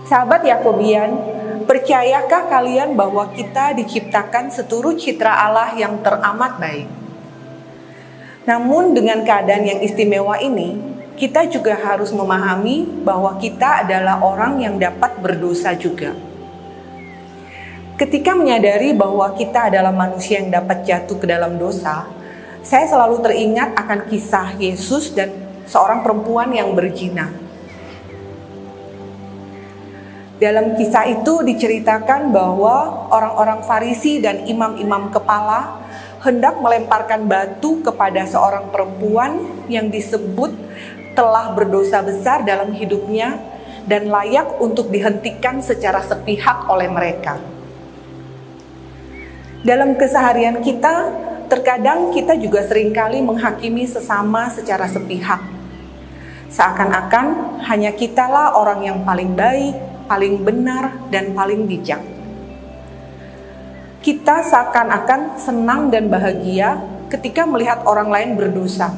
Sahabat Yakobian, percayakah kalian bahwa kita diciptakan seturut citra Allah yang teramat baik? Namun dengan keadaan yang istimewa ini, kita juga harus memahami bahwa kita adalah orang yang dapat berdosa juga. Ketika menyadari bahwa kita adalah manusia yang dapat jatuh ke dalam dosa, saya selalu teringat akan kisah Yesus dan seorang perempuan yang berzina. Dalam kisah itu diceritakan bahwa orang-orang Farisi dan imam-imam kepala hendak melemparkan batu kepada seorang perempuan yang disebut telah berdosa besar dalam hidupnya dan layak untuk dihentikan secara sepihak oleh mereka. Dalam keseharian kita, terkadang kita juga seringkali menghakimi sesama secara sepihak. Seakan-akan hanya kitalah orang yang paling baik, paling benar, dan paling bijak. Kita seakan-akan senang dan bahagia ketika melihat orang lain berdosa,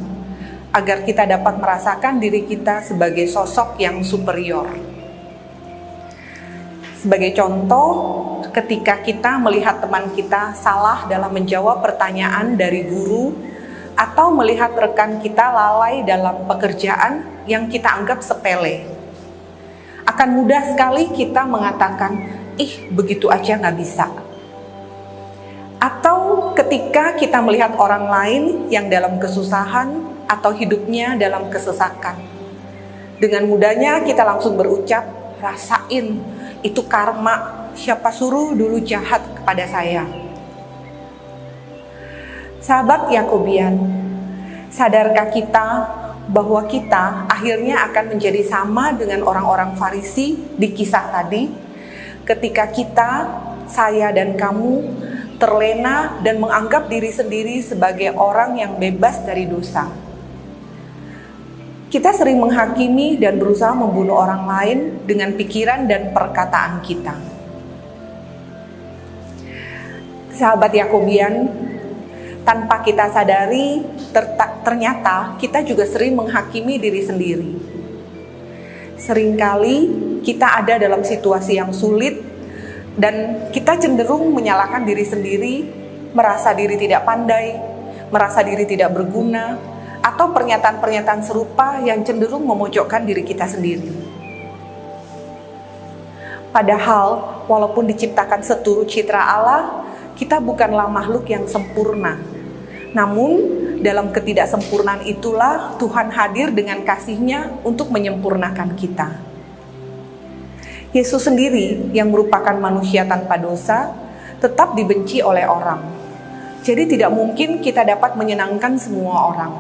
agar kita dapat merasakan diri kita sebagai sosok yang superior. Sebagai contoh, ketika kita melihat teman kita salah dalam menjawab pertanyaan dari guru, atau melihat rekan kita lalai dalam pekerjaan yang kita anggap sepele, akan mudah sekali kita mengatakan, begitu aja nggak bisa. Atau ketika kita melihat orang lain yang dalam kesusahan atau hidupnya dalam kesesakan, dengan mudahnya kita langsung berucap, rasain, itu karma, siapa suruh dulu jahat kepada saya. Sahabat Yakobian, sadarkah kita bahwa kita akhirnya akan menjadi sama dengan orang-orang Farisi di kisah tadi, ketika kita, saya dan kamu terlena dan menganggap diri sendiri sebagai orang yang bebas dari dosa. Kita sering menghakimi dan berusaha membunuh orang lain dengan pikiran dan perkataan kita. Sahabat Yakobian, tanpa kita sadari, ternyata kita juga sering menghakimi diri sendiri. Seringkali kita ada dalam situasi yang sulit dan kita cenderung menyalahkan diri sendiri, merasa diri tidak pandai, merasa diri tidak berguna, atau pernyataan-pernyataan serupa yang cenderung memojokkan diri kita sendiri. Padahal, walaupun diciptakan seturut citra Allah, kita bukanlah makhluk yang sempurna. Namun, dalam ketidaksempurnaan itulah Tuhan hadir dengan kasih-Nya untuk menyempurnakan kita. Yesus sendiri yang merupakan manusia tanpa dosa, tetap dibenci oleh orang. Jadi tidak mungkin kita dapat menyenangkan semua orang.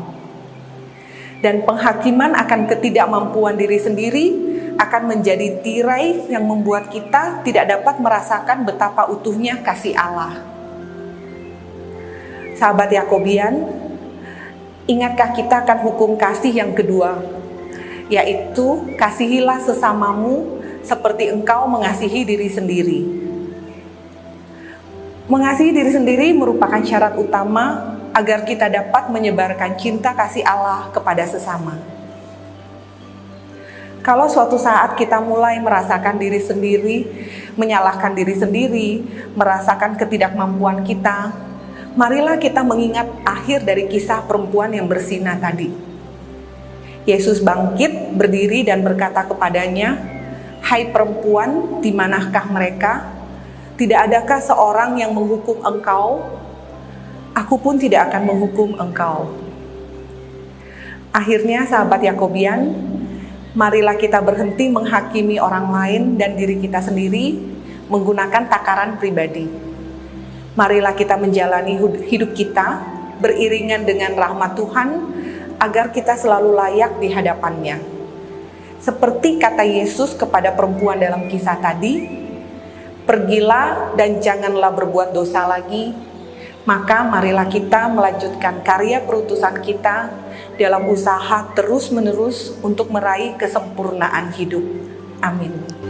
Dan penghakiman akan ketidakmampuan diri sendiri akan menjadi tirai yang membuat kita tidak dapat merasakan betapa utuhnya kasih Allah. Sahabat Yakobian, ingatkah kita akan hukum kasih yang kedua, yaitu kasihilah sesamamu seperti engkau mengasihi diri sendiri. Mengasihi diri sendiri merupakan syarat utama agar kita dapat menyebarkan cinta kasih Allah kepada sesama. Kalau suatu saat kita mulai merasakan diri sendiri, menyalahkan diri sendiri, merasakan ketidakmampuan kita, marilah kita mengingat akhir dari kisah perempuan yang berzina tadi. Yesus bangkit, berdiri dan berkata kepadanya, "Hai perempuan, di manakah mereka? Tidak adakah seorang yang menghukum engkau? Aku pun tidak akan menghukum engkau." Akhirnya sahabat Yakobian, marilah kita berhenti menghakimi orang lain dan diri kita sendiri menggunakan takaran pribadi. Marilah kita menjalani hidup kita beriringan dengan rahmat Tuhan agar kita selalu layak di hadapan-Nya. Seperti kata Yesus kepada perempuan dalam kisah tadi, "Pergilah dan janganlah berbuat dosa lagi." Maka marilah kita melanjutkan karya perutusan kita dalam usaha terus-menerus untuk meraih kesempurnaan hidup. Amin.